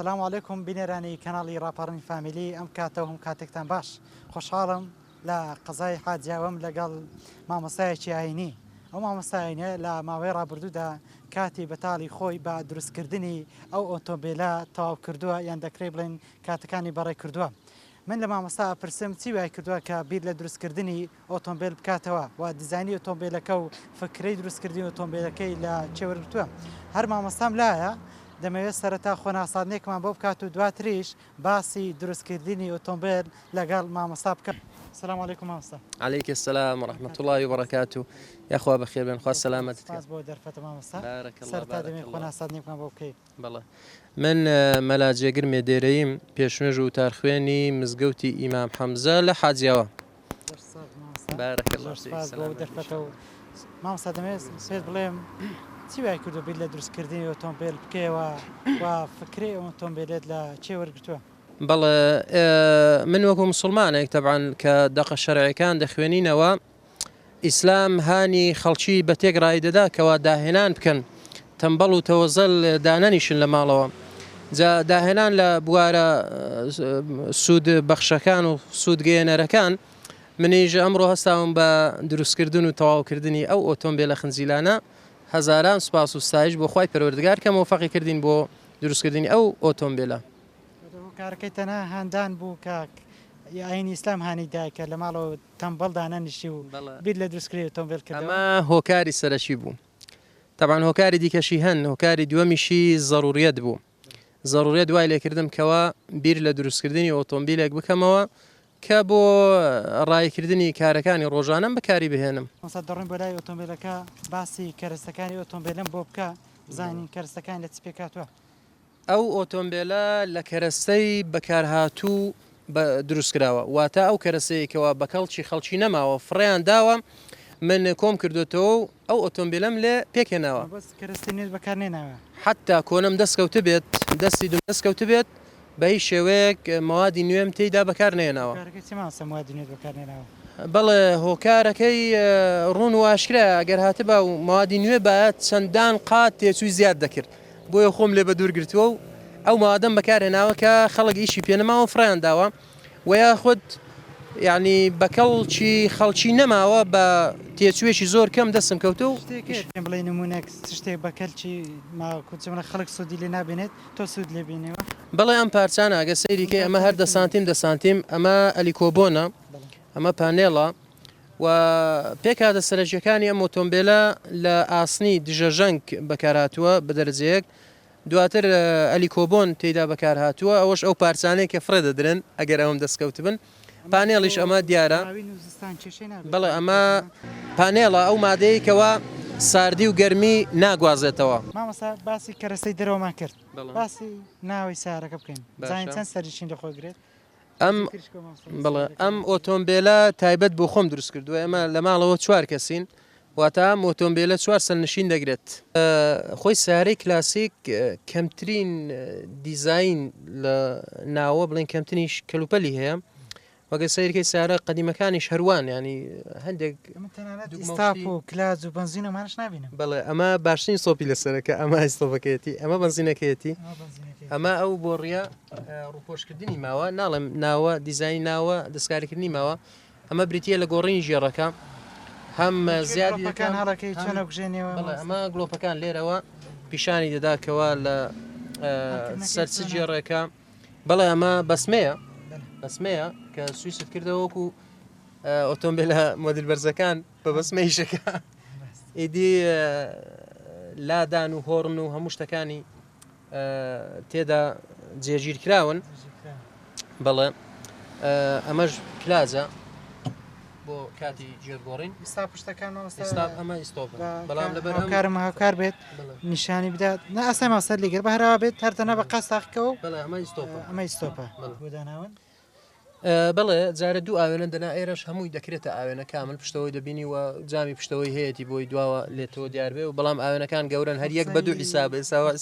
سلام علیکم بینێرانی کەناڵی ڕاپەڕین فامیلی ئەم کاتەوە هەم کاتێکتان باش خۆشحاڵم لە قەزای حاجیاوەم لەگەڵ مامۆستایەکی ئاینی ئەو مامۆستاینە لە ماوەی ڕابردوودا کاتی بەتاڵی خۆی بە دروستکردنی ئەو ئۆتۆمبیلە تەواو کردووە یان دەکرێت بڵێن کاتەکانی بەڕێ کردووە. من لە مامۆستا پرسم چی وای کردووە کە بیر لە دروستکردنی ئۆتۆمبیل بکاتەوە و دیزانی ئۆتۆمبیلەکە و فکرەی دروستکردنی ئۆتۆمبیلەکەی لە چێوەرگتووە. هەر مامۆستام لایە دەمەوێت سەرەتا خۆناسادنێکمان بۆ بکات و دواتریش باسی دروستکردنی ئۆتۆمبیل لەگەڵ مامۆستا بکەم. السلام عليكم مامۆستا. عليك السلام ورحمة الله وبركاته. يا أخوة بخير بين خوا سلامتك. سپاس بۆ دەرفەتە مامۆستا. بارك الله سەرەتا دەمەوێت خۆناسادنێکمان بۆ بکەیت. بەڵێ. من مەلا جێگر مێدێرەیم پێشنوێژ و تارخوێنی مزگەوتی ئیمام حەمزە لە حاجیاوە. بارك الله فيك. سپاس بۆ دەرفەتەوە. مامۆستا دەمەوێت پێت بڵێم چی وای کردو بیر لە دروستکردنی ئۆتۆمبیل بکەیەوە و فکرەی ئۆتۆمبیلێت لە چێوەرگتووە؟ بەڵێ من وەکو مسلمانێک تەبعاً کە دەقە شەرعیەکان دەخوێنینەوە ئیسلام هانی خەڵکی بە تێک ڕایدەدا کەوا داهێنان بکەن تەمبەڵ و تەوەزەل دانەنیشن لە ماڵەوە. جا داهێنان لە بوارە سوود بەخشەکان و سوودگەیەنەرەکان منیژ ئەمڕۆ هەستاوم بە دروستکردن و تەواوکردنی ئەو ئۆتۆمبیلە خنجیلانە هەزاران سوپاس و ستایش بۆ خوای پەروەردگار کە مۆفەقی کردین بۆ دروستکردنی ئەو ئۆتۆمبیلە. کارەکەی تەنها هەندان بوو کاک ئاینی ئیسلام هانی دایکە لە ماڵەوە تەمبەڵ دانەنیشی و بیر لە دروستکردنی ئۆتۆمبیل کردەوە. ئەمە هۆکاری سەرەکی بوو. تەبعاً هۆکاری دیکەشی هەن هۆکاری دووەمیشی زەڕوریەت بوو. زەڕوریەت دوای لێکردم کەوا بیر لە دروستکردنی ئۆتۆمبیلێک بکەمەوە کە بۆ ڕایکردنی کارەکانی ڕۆژانەم بەکاری بهێنم. مامۆستا دەڕۆین بۆ لای ئۆتۆمبیلەکە باسی کەرەستەکانی ئۆتۆمبیلم بۆ بکە بزانین کەرەستەکان لە چ پێکاتوە. ئەو ئۆتۆمبیلە لە کەرەستەی بەکارهاتوو دروستکراوە واتە ئەو کەرەسەیەکەوە بە کەڵکی خەڵکی نەماوە فڕیان داوە من کۆم کردوێتەوە و ئەو ئۆتۆمبیلەم لێ پێکێناوە کەرەستی نوێت بەکارنێناوە حتا کۆنم دەستکەوتە بێت دەستی دوم دەستکەوتە بێت بە هیچ شێوەیەک موادی نوێم تێیدا بەکارنێناوە. بەڵێ هۆکارەکەی ڕوون و ئاشکرا ئەگەر هاتبە و موادی نوێ باید چەندان قات تێچووی زیاد دەکرد بۆیە خۆم لێ بە دوورگرتووە و ئەو مادەم بەکارهێناوە کە خەڵک ئیشی پێنەماوە فڕیان داوە و یاخود یعنی بەکەڵکی خەڵکی نەماوە بە تێچوێکی زۆر کەم دەستم کەوتە و بڵێ نمونێک شتێک بەکەلکی ماکوچمە خەڵک سوودی لێ نابێنێت تۆ سوود لێ بینەوە. بەڵێ ئەم پارچانە ئەگە سەیریکەی ئەمە هەر 10 سانتیم ئەمە ئەلیکۆبۆنە ئەمە پانێڵە و پێکاتە سەرنجەکانی ئەم ئۆتۆمبیلە لە ئاسنی دژەژەنگ بەکارهاتووە بە دەرەجەیەک دواتر ئەلیکۆبۆن تێیدا بەکارهاتووە ئەوەش ئەو پارچانەیە کە فرە دەدرن ئەگەر ئەوم دەستکەوت بن پانێڵیش ئەمە دیارە بەڵێ ئەمە پانێڵە ئەو مادەیەکەوە ساردی و گەرمی ناگوازێتەوە. مامۆستا باسی کەرەستەی دەرەوەمان کرد باسی ناوی سارەکە بکەین زانین چەند سەرچین لەخۆگرێت. بڵێ ئەم ئۆتۆمبیلە تایبەت بۆ خۆم دروست کردووە ئێمە لە ماڵەوە 4 کەسین واتە ئەم ئۆتۆمبیلە 4 سەرنشین دەگرێت. خۆی سارەی کلاسیک کەمترین دیزاین لە ناوە بڵێن کەمترینیش کەلوپەلی هەیە وەگە سیرکەی سارە قەدیمەکانیش هەروان ینی هەندێک ئستاپ و کلاز و بنزینەمانش نبینم. بەڵێ ئەمە باشترین سۆپی لەسەرەکە ئەمە ئیسۆفەکەیەتی ئەمە بنزینەکەیەتی ئەمە ئەو بۆڕیە ڕووپۆشکردنی ماوە ناڵم ناوە دیزانی ناوە دەستکاریکردنی ماوە ئەمە بریتە لە گۆڕینی ژێڕەکە هەم زیادیەکان هەڵەکەی چۆنە بژێنەوە ئەمە گڵۆپەکان لێرەوە پیشانی دەداکەوە لە سەرچ جێڕێکە بەڵێ ئەمە بەسمەیە کە سویست کردەوەکو ئۆتۆمبیلە مۆدل بەرزەکان بە بەسمەیشەکە ئیدی لادان و هۆڕن و هەموو شتەکانی تێدا جێگیر کراون بەڵێ ئەمەش کلازە بۆ کاتی جێرگۆڕین ئستا پشتەکان ئەمە ئیسۆپ بەڵام لەبەر کارم هاوکار بێت نیشانی بدات نە ئەسای ماسەر لێگەر بە هەراوا بێت هەرتەنە بە قەستاخکەەوە ئەمە ئیسۆپە بۆداناون. بەڵێ جارە دوو ئاوێنە دەنا ئێرەش هەمووی دەکرێتە ئاوێنە کامل پشتەوەی دەبینی و جامی پشتەوەی هەیەی بۆی دواوە لێتەوە دیار بێ و بەڵام ئاوێنەکان گەورن هەر یەک بە دوو حیساب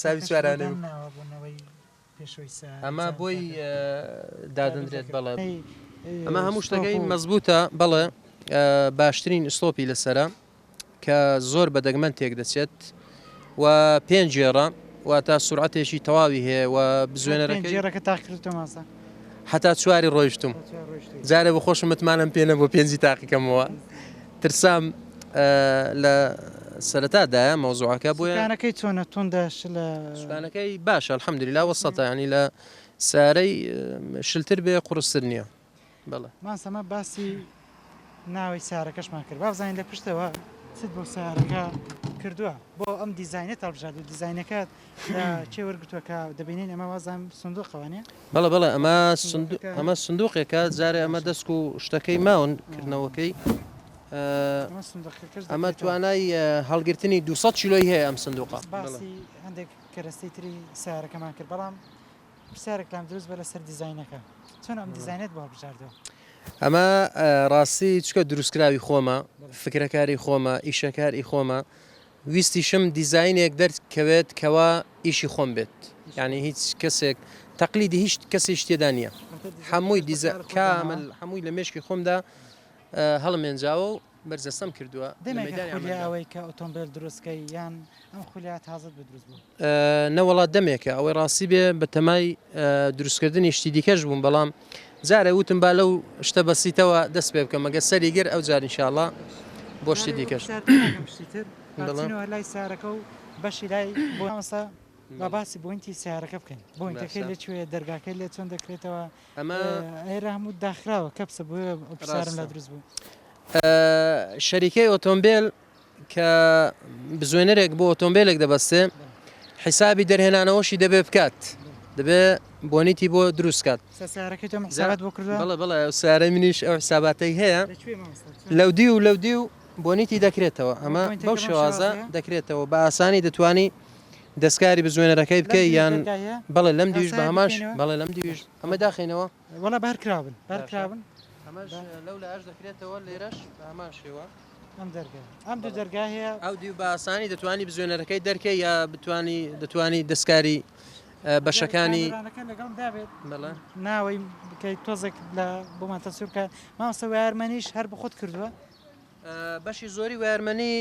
ساوی سوارانە ئەمە بۆی دادەندرێت بەڵێ ئەمە هەموو شتەکەی مەزبوطە بەڵێ باشترین ئستۆپی لەسرە کە زۆر بەدەگمەن تێک دەچێت و 5 جێڕە واتە سورعەتێکی تەواوی هەیە و بزوێنەرەکەی جێرەکە تاکردتە ماسە حتا چواری ڕۆیشتم جارێ بە خۆشم متمانم پێنە بۆ پێنجی تاقیکەمەوە ترسام لە سەرەتادایە مەوزوعەکە بۆیە سوکانەکەی چۆنە تۆندەش لە سوکانەکەی باشە الحەمدولیلا وەسەتە ینی لە سارەی شلتر بێ قورستر نییە بەڵێ ماسەمە باسی ناوی سارەکەشمان کرد بازانین لە پشتەوە چت بۆ سارەکە کردووە بۆ ئەم دیزینێت هەڵبژات و دیزینەکەت چێ وەرگتووەکە دەبینین ئەمە وازان سندوقەوانێ بەڵێ بەڵێ ئەمە سندوقێکە جارێ ئەمە دەست و شتەکەی ماون کردنەوەکەی ئەمە توانای هەڵگرتنی 200 کیلۆی هەیە ئەم سندوقە باسی هەندێک کەرەستەی تری سارەکەمان کرد بەڵام پرسیارێکلام دروست بە لەسەر دیزینەکە چۆن ئەم دیزینێت بۆ هەڵبژاردەوە ئەمە ڕاستی چکە دروستکراوی خۆمە فکرەکاری خۆمە ئیشەکاری خۆمە ویستیشم دیزینێک دەرکەوێت کەوا ئیشی خۆم بێت یعنی هیچ کەسێک تەقلیدی هیچ کەسیش تێدا نییە هەمووی کامل هەمووی لە مێشکی خۆمدا هەڵمێنجاوە و بەرزەسەم کردووە ئەوەی کە ئۆتۆمبیل دروستکەی یان ئەم خولات حازت بە دروست بوو نەوەڵات دەمێکە ئەوەی ڕاستی بێ بە تەمای دروستکردنی شتی دیکەش بووم بەڵام جارە وتم با لەو شتە بەسیتەوە دەست پێ بکەم مەگە سەری گر ئەو جار ئینشاءڵڵا بۆ شتی دیکەش لای سارەکە و بەشی لای بۆسا با باسی بۆینتی سیارەکە بکەین بۆینتەکەی لەکوێ دەرگاکەی لێ چۆن دەکرێتەوە ئەمە ئێرە هەموو داخراوە کەپسە بۆ ئۆپسارم لە دروست بوو شەریکەی ئۆتۆمبیل کە بزوێنەرێک بۆ ئۆتۆمبیلێک دەبەستێ حیسابی دەرهێنانەوەشی دەبێ بکات دەبێ بۆنیتی بۆ دروستکات سیارەکەی تۆ حسابات بۆ کردووە بەڵێ بەڵێ سارە منیش ئەو حساباتەی هەیە لەو دی و بۆنیتی دەکرێتەوە ئەمە بەو شێوازە دەکرێتەوە بە ئاسانی دەتوانی دەستکاری بزوێنەرەکەی بکەی یان بەڵێ لەم دیویش بە هەماش بەڵێ لەم دیویش ئەمە داخینەوە وەڵا بەرکراون بەرکراون لەو لە ئاش دەکرێتەوە لێرەش بە هەمان شێوە ئەم دوو دەرگا هەیە ئەو دیو بە ئاسانی دەتوانی بزوێنەرەکەی دەرکەی یا دەتوانی دەستکاری بەشەکانی لەگەڵ دابێت ناوەی بکەیت تۆزێک لە بۆمان تەسوورکە مامۆستا وارمەنیش هەر بە خۆت کردووە بەشی زۆری وارمەنی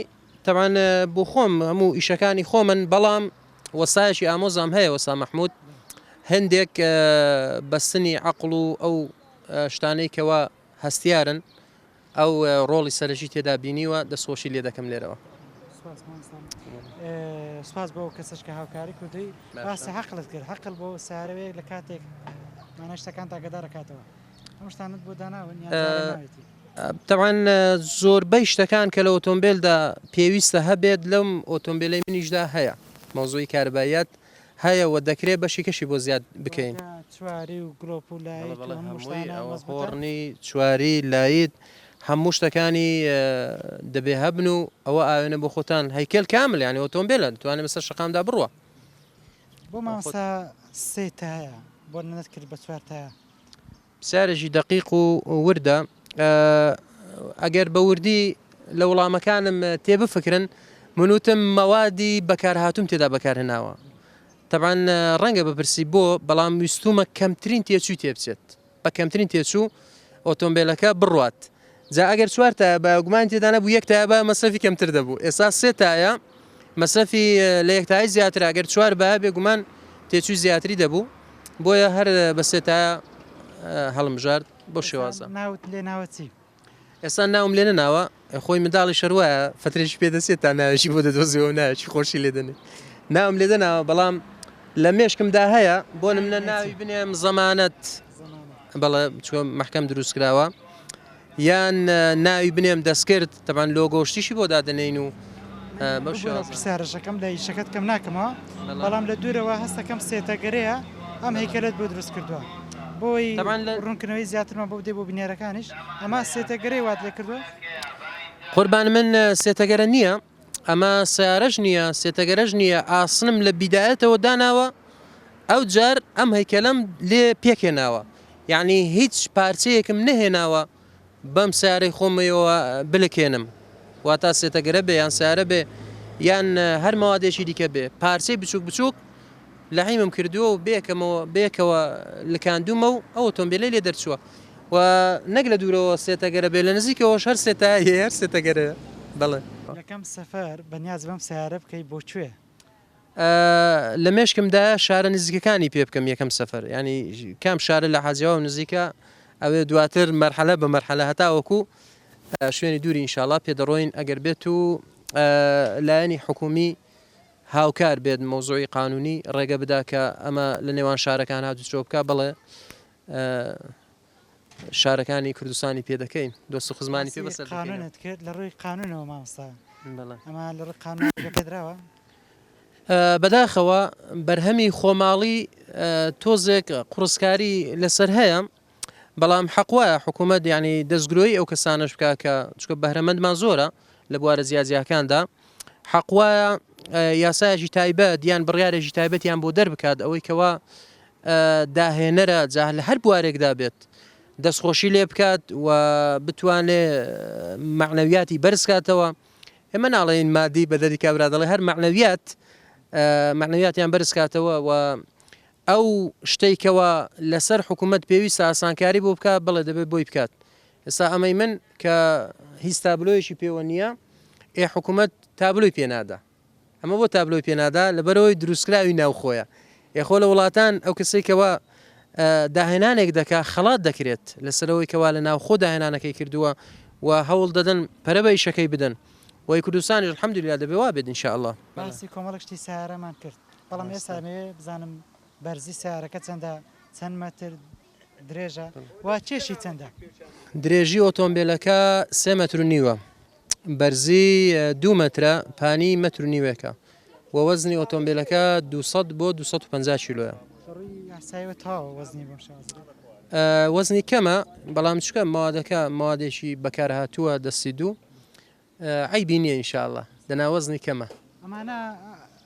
تەوان بۆ خۆم هەموو ئیشەکانی خۆمن بەڵام وەسایەکی ئامۆزام هەیە وەسا مەحموود هەندێک بەستنی عەقڵ و ئەو شتانەی کەوا هەستیارن ئەو ڕۆڵی سەرەکی تێدا بینیوە دەستخۆشی لێ دەکەم لێرەوە سپاس بۆ کەسەشکە هاوکاری کردووی باسی حەقلت کرد حەقل بۆ سارەوەیەک لە کاتێک مانەشتەکان تاگەدارەکاتەوە ئەم شتانت بۆ داناون طبعا زۆربەی شتەکان کە لە ئۆتۆمبیلدا پێویستە هەبێت لەم ئۆتۆمبیلەی منیشدا هەیە مۆزوعی کارباییات هەیە و دەکرێت بەشی کەشی بۆ زیاد بکەین چواری و گلۆپ و هۆڕنی چواری لایت هەموو شتەکانی دەبێ هەبن و ئەوە ئاوێنە بۆ خۆتان هەیکل کامل یعنی ئۆتۆمبیلە دەتوانێت بەسەر شەقامدا بڕوە بۆ مامۆستا سێ تایە بۆ نەت کرد بە چوار تایە پرسیارێکی دەقیق و وردە ئەگەر بە وردی لە وەڵامەکانم تێبفکرن منوتم مەوادی بەکارهاتوم تێدا بەکارهێناوە طبعا ڕەنگە بپرسی بۆ بەڵام ویستومە کەمترین تێچووی تێبچێت بە کەمترین تێچوو ئۆتۆمبیلەکە بڕوات جا ئەگەر چوار تایە بە گومان تێدا نەبوو یەک تایە بە مەسەفی کەمتر دەبوو ئێستا سێ تایە مەسەفی لە یەکتایی زیاتر ئەگەر چوار بە بێگومان تێچووی زیاتری دەبوو بۆیە هەر بە سێ تایە هەڵمژارد بۆ شێوازە ناوت لێ ناوەچی ئێستا ناوم لێ نەناوە خۆی منداڵی شەروایە فترێکی پێدەسێت تا ناوێکی بۆ دەدۆزیەوە ناوێکی خۆشی لێ دەنێ ناوم لێ دەناوە بەڵام لە مێشکمدا هەیە بۆ منە ناوی بنێم زەمانەت بەڵێ چوە محکەم دروست کراوە یان ناوی بنێم دەستکرد تەبان لۆگۆشتیشی بۆ دادنین و پرسیارەشەکەم لە ئیشەکەت کەم ناکەمەوە بەڵام لە دوورەوە هەستەکەم سێتەگەرەیە ئەم هەیکەلت بۆ دروست کردووە بۆی ڕوونکردنەوەی زیاترمان بۆ دێ بۆ بینێرەکانیش ئەمە سێتەگەرەی وات لێ کردووە قوربان من سێتەگەرە نییە ئەمە سیارەش نییە سێتەگەرەش نییە ئاسنم لە بیدایەتەوە داناوە ئەو جار ئەم هەیکەلەم لێ پێکێناوە یعنی هیچ پارچەیەکم نەهێناوە بەم سیارەی خۆمەوە بلکێنم واتە سێتەگەرە بێ یان سیارە بێ یان هەر مەوادێکی دیکە بێ پارچەی بچووک بچووک لە حیمم کردووە و بێکەوە لکاندومە و ئەو ئۆتۆمبیلەی لێ دەرچووە و نەک لە دوورەوە سێتەگەرە بێ لە نزیکەوەش هەر سێتایە هەر سێتەگەرە بەڵێ یەکەم سەفەر بەنیاز بەم سیارە بکەی بۆ کوێ لە مێشکمدا شارە نزیکەکانی پێ بکەم یەکەم سەفەر ینی کام شارە لە حەجیەوە نزیکە ئەوێ دواتر مەرحەلە بە مەرحەلە هەتاوەکو شوێنی دووری ئینشاءڵڵا پێدەڕۆین ئەگەر بێت و لایەنی حکومی هاوکار بێت مۆزوعی قانونی ڕێگە بدا کە ئەمە لە نێوان شارەکان هاتوچۆ بکە بڵێ شارەکانی کوردستانی پێ دەکەین دۆست و خزمانی پێ بەسەر قانونت کرد لە ڕووی قانونەوە مامۆستا ئەمە لە ڕووی قانون پێدراوە بەداخەوە بەرهەمی خۆماڵی تۆزێک قورسکاری لەسەر هەیە بەڵام حەق وایە حکوومەت ینی دەستگرۆی ئەو کەسانش بکە کە چکە بەهرەمەندمان زۆرە لە بوارە زیادزیاکاندا حەق وایە یاسایەکی تایبەت یان بڕیارێکی تایبەتیان بۆ دەربکات ئەوەی کەوا داهێنەرە جا لە هەر بوارێکدا بێت دەستخۆشی لێ بکات و بتوانێت معنەویاتی بەرزکاتەوە ئێمە ناڵێن مادی بەدەری کابرا دەڵێ هەر معنەویاتیان بەرزکاتەوە و ئەو شتێکەوە لەسەر حکوومەت پێویستە ئاسانکاری بۆ بکات بڵێ دەبێت بۆی بکات ئێستا ئەمەی من کە هیچ تابلۆیەکی پێوە نییە حکوومەت تابلۆی پێنادا ئەمە بۆ تابلۆی پێنادا لەبەرەوەی دروستکراوی ناوخۆیە یخۆ لە وڵاتان ئەو کەسێکەوە داهێنانێک دەکا خەڵات دەکرێت لەسەرەوەی کەوا لە ناوخۆ داهێنانەکەی کردووە و هەوڵ دەدەن پەرەبەی شەکەی بدەن وی کوردستانی الحەمدولیا دەبێ وا بێت ئینشاءالله باسی کۆمەڵک شتی سیارەمان کرد بەڵام ئێستا بزانم بەرزی سیارەکە چەند مەتر درێژە و چێشی چەندە درێژی ئۆتۆمبیلەکە 3 مەتر و نیوە بەرزی 2 مەترە پانی مەتر و نیوەکە و وەزنی ئۆتۆمبیلەکە 200 بۆ 250 کیلۆیە وەزنی کەمە بەڵام چکە مادەکە مادێکی بەکارهاتووە دەستی دوو عیبی نییە ئینشاءالله دەنا وەزنی کەمە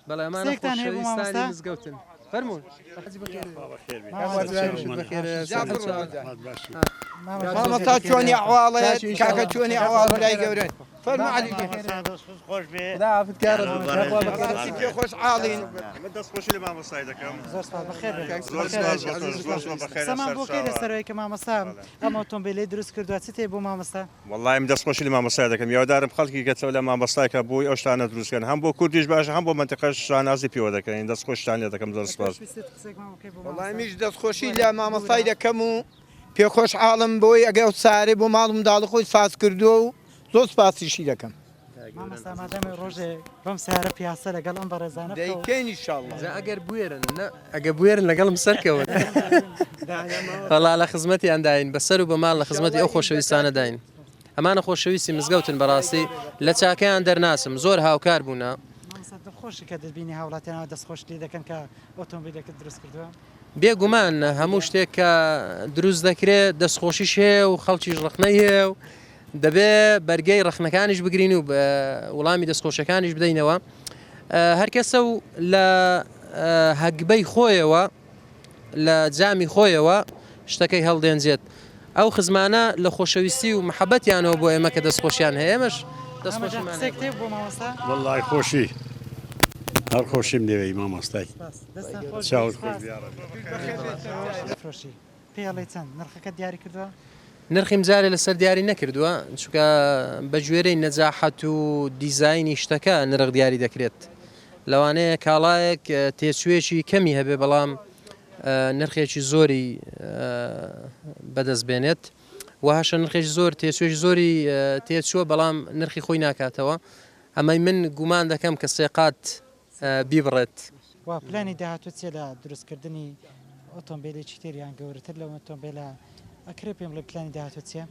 بەڵێمانە خۆشەویستانی مزگەوتن فەرموون مامۆستا چۆنی ئەحواڵێت کاکە چۆنی ئەحواڵ برای گەورن فەرموو عەلی خۆش بێ خۆش عاڵین دەستخۆشی لە مامۆستای دەکەم سەمان بۆ کەی لەسەرەوەی کە مامۆستا ئەم ئۆتۆمبیلەی دروست کردووە چ تێ بۆ مامۆستا وەڵای من دەستخۆشی لە مامۆستای دەکەم یاوەدارم خەڵکی گەچەوە لە مامۆستایکە بۆی ئەو شتانە دروستکەن هەم بۆ کوردیش باشە هەم بۆ منتیقەش شانازی پێوە دەکەین دەستخۆشتان لێ دەکەم زۆر سپاس وەڵای میش دەستخۆشی لە مامۆستای دەکەم و پێخۆش عاڵم بۆی ئەگە ئەو سارێ بۆ ماڵم منداڵ خۆی ساز کردووە و زۆر سپاسیشی دەکەم مامۆستا مادەمێ ڕۆژێ بەم سیارە پیاسە لەگەڵ ئەم بەڕێزانە دەیکەین ئینشاءڵڵا ئەگە بوێرن لەگەڵم سەرکەوت وەڵا لە خزمەتیان داین بەسەر و بە ماڵ لە خزمەتی ئەو خۆشەویستانە داین ئەمانە خۆشەویستی مزگەوتن بەڕاستی لە چاکەیان دەرناسم زۆر هاوکار بوونە خۆشی کە دەبینی هاوڵاتیانەوە دەستخۆشی دەکەن کە ئۆتۆمبیلەکە دروست کردووە بێگومان هەموو شتێک کە دروست دەکرێت دەستخۆشیش هەیە و خەڵکیش ڕخنەی هەیە و دەبێ بەرگەی ڕخنەکانیش بگرین و وەڵامی دەستخۆشەکانیش بدەینەوە هەر کەسە و لە هەگبەی خۆیەوە لە جامی خۆیەوە شتەکەی هەڵدێنجێت ئەو خزمانە لە خۆشەویستی و محەبەتیانەوە بۆ ئێمە کە دەستخۆشیان هەیە ئێمەش دەستخۆشیمان بۆ مامۆستا وەڵای خۆشی هەر خۆشیم دەوێی مامۆستای چاوت خۆشی پێڵێ چەند نرخەکە دیاری کردووە نرخیم جارێ لەسەر دیاری نەکردووە چونکە بە گوێرەی نەجاحەت و دیزایانی شتەکە نرخ دیاری دەکرێت لەوانەیە کاڵایەک تێچوێکی کەمی هەبێ بەڵام نرخێکی زۆری بەدەست بێنێت وهاشە نرخێکی زۆر تێچوێش زۆری تێچووە بەڵام نرخی خۆی ناکاتەوە ئەمەی من گومان دەکەم کە سێقات بیبڕێت وا پلانی داهاتوە چێ لە دروستکردنی ئۆتۆمبیلێکی تێریان گەورەتر لەو ئۆتۆمبیلە ئەکرێ پێم لە پلانی داهاتوە چیە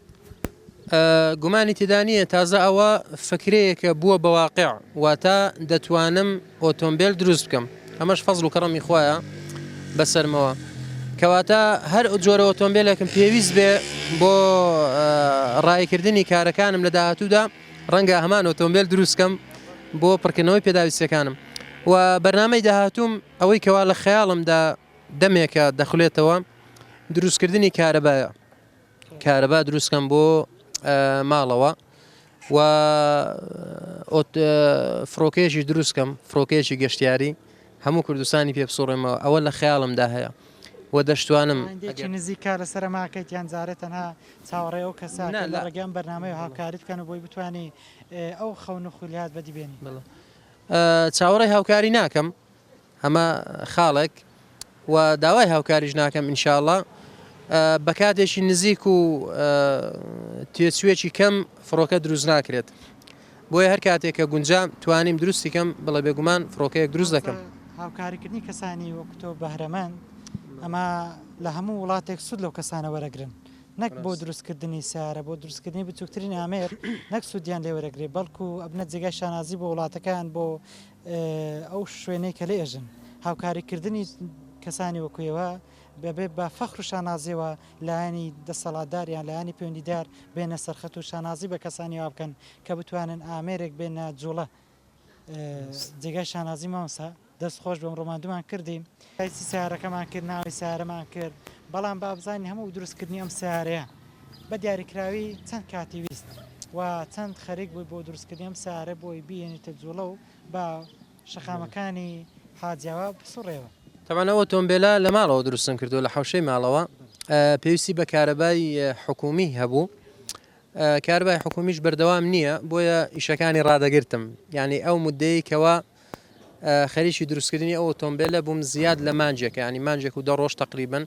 گومانی تێدانیە تازە ئەوە فکرەیەکە بووە بەواقع واتە دەتوانم ئۆتۆمبیل دروست بکەم ئەمەش فەزڵ و کەڕەمی خۆیە بەسەرمەوە کەواتە هەر جۆرە ئۆتۆمبیلێکم پێویست بێ بۆ ڕایکردنی کارەکانم لە داهاتوودا ڕەنگە هەمان ئۆتۆمبیل دروستکەم بۆ پڕکردنەوەی پێداویستەکانم و بەرنامەی داهاتووم ئەوەی کەوا لە خەیاڵمدا دەمێکە دەخولێتەوە دروستکردنی کارەبا دروستکەم بۆ ماڵەوە و فڕۆکێشی دروستکەم فڕۆکێکی گەشتیاری هەموو کوردستانی پێ بسوڕێمەوە ئەوە لە خەیاڵمدا هەیە و دەشتوانم نزیکا لەسەر ماکەیت یان جارێت تەنها چاوەڕێ ئەو کەسا لە ڕێگەم بەرنامەی هاوکاری بکەن و بۆی بتوانانی ئەو خەون و خولیات بەدیبێنی چاوەڕێی هاوکاری ناکەم ئەمە خاڵێک و داوای هاوکاریش ناکەم ئینشاءڵڵا بە کاتێکی نزیک و تێچوێکی کەم فڕۆکە دروست ناکرێت بۆیە هەر کاتێک کە گونجام توانیم دروستی کەم بڵێ بێگومان فڕۆکەیەک دروست دەکەم. هاوکاریکردنی کەسانی وەکتۆ بەهرەمەند ئەمە لە هەموو وڵاتێک سوود لەو کەسانە وەرەگرن نەک بۆ دروستکردنی سیارە بۆ دروستکردنی بچووکترین ئامێر نەک سوودیان لێ وەرەگرێ بەڵکو ئەبنە جێگای شانازی بۆ وڵاتەکان بۆ ئەو شوێنەی کە لێ ئێژن هاوکاریکردنی کەسانی وەکوێەوە بەبێ بە فەخر و شانازیەوە لایەنی دەسەڵاتداریان لایەنی پەیوەندیدار بێنە سەرخەت و شانازی بە کەسانی وا بکەن کە بتوانن ئامێرێک بێنە جوڵە جێگای شانازی مامۆستا دەستخۆش بەم ڕۆماندومان کردیم ئایسی سیارەکەمان کرد ناوی سیارەمان کرد بەڵام با بزانین هەموو دروستکردنی ئەم سیارەیە بە دیاریکراوی چەند کاتی ویست و چەند خەریک بووی بۆ دروستکردنی ئەم سیارە بۆی بێنێتە جوڵە و بە شەقامەکانی حاجیاوە بسوڕێەوە. طبعا ئەوە تۆمبیلە لە ماڵەوە دروستم کردو لە حوشەی ماڵەوە پێویستی بە کارەبای حکومی هەبوو کارەبای حکومیش بەردەوام نییە بۆیە ئیشەکانی ڕادەگرتم یعنی ئەو مدەی کەوا خەریکی دروستکردنی ئەو تۆمبیلە بووم زیاد لە مانجێکە ینی مانجێک و 10 ڕۆژ تقریبن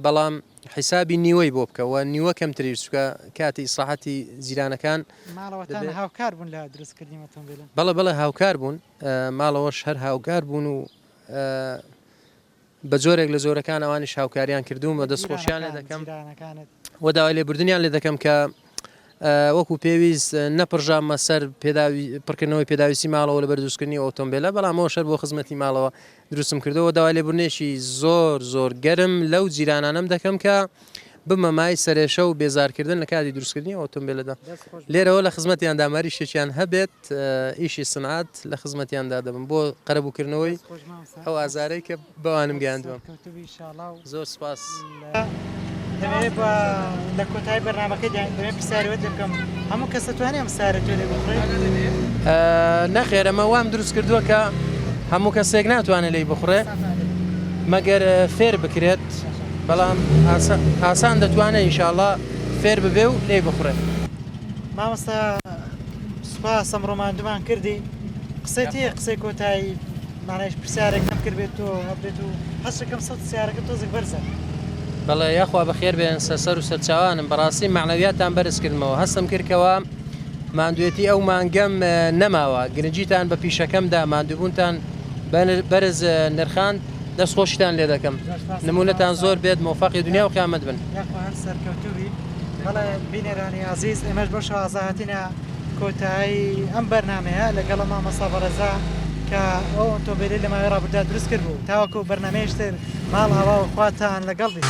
بەڵام حیسابی نیوەی بۆ بکەوە نیوە کەمتری چکە کاتی ئیسلاحاتی زیرانەکان ماڵەوەتان هاوکار بوون لە دروستکردنی تۆمبیلە بەڵێ هاوکار بوون ماڵەوەش هەر هاوکار بوون و بە جۆرێک لە زۆرەکان ئەوانیش هاوکاریان کردوم بە دەستخۆشیان لێ دەکەم و داوای لێبوردنیان لێ دەکەم کە وەکو پێویست نەپڕژامە سەر پڕکردنەوەی پێداویستی ماڵەوە لە بەردروستکردنی ئۆتۆمبیلە بەڵام ئەوە شەر بۆ خزمەتی ماڵەوە دروستم کردەوە داوای لێبوردنێکی زۆر گەرم لەو جیرانانم دەکەم کە بمەمای سەرێشە و بێزارکردن لە کاتی دروستکردنی ئۆتۆمبیلەدا لێرەوە لە خزمەتیان داماری شتێکیان هەبێت ئیشی سنعات لە خزمەتیاندا دەبم بۆ قەرەبووکردنەوەی ئەو ئازارەی کە بەوانم گەیاندووە زۆر سپاس. دەمەوێت لە کۆتایی بەرنامەکە دەمێت پرسیارەوە دەکەم هەموو کەس دەتوانێت ئەم سیارە تۆ لێ بخڕێت نەخێر ئەمە وام دروست کردووە کە هەموو کەسێک ناتوانێت لێی بخڕێ مەگەر فێر بکرێت بەڵام ئاسان دەتوانێت ئینشاءڵڵا فێر ببێ و لێی بخڕێت. مامۆستا سوپاس ئەم ڕۆماندومان کردی قسەی قسەی کۆتایی مانایش پرسیارێک نەم کرد بێت تۆ هەبێت و هەستەکەم سەد سیارەکە تۆزێک بەرزە بەڵێ یاخوا بەخێر بێن سەر و سەرچاوانم بەڕاستی معنەویاتان بەرزکردمەوە هەستم کردکەوە ماندوێتی ئەو مانگەم نەماوە گرنگیتان بە پیشەکەمدا ماندووبوونتان بەرز نرخان دەستخۆشیتان لێ دەکەم نمونەتان زۆر بێت مۆفەقی دنیا و قیامەت بن. سەرکەوتوبی بەڵێ بینێرانی عزیز ئێمەش بۆ شازاهاتینە کۆتایی ئەم بەرنمەیە لەگەڵ مامۆستا بەڕێزا کە ئەو ئۆتۆمبیلی لە ماوەی ڕابردوودا دروست کرد بوو تاوەکو بەرنمەیەشتر ماڵ هەوا و خواتان لەگەڵ بێت.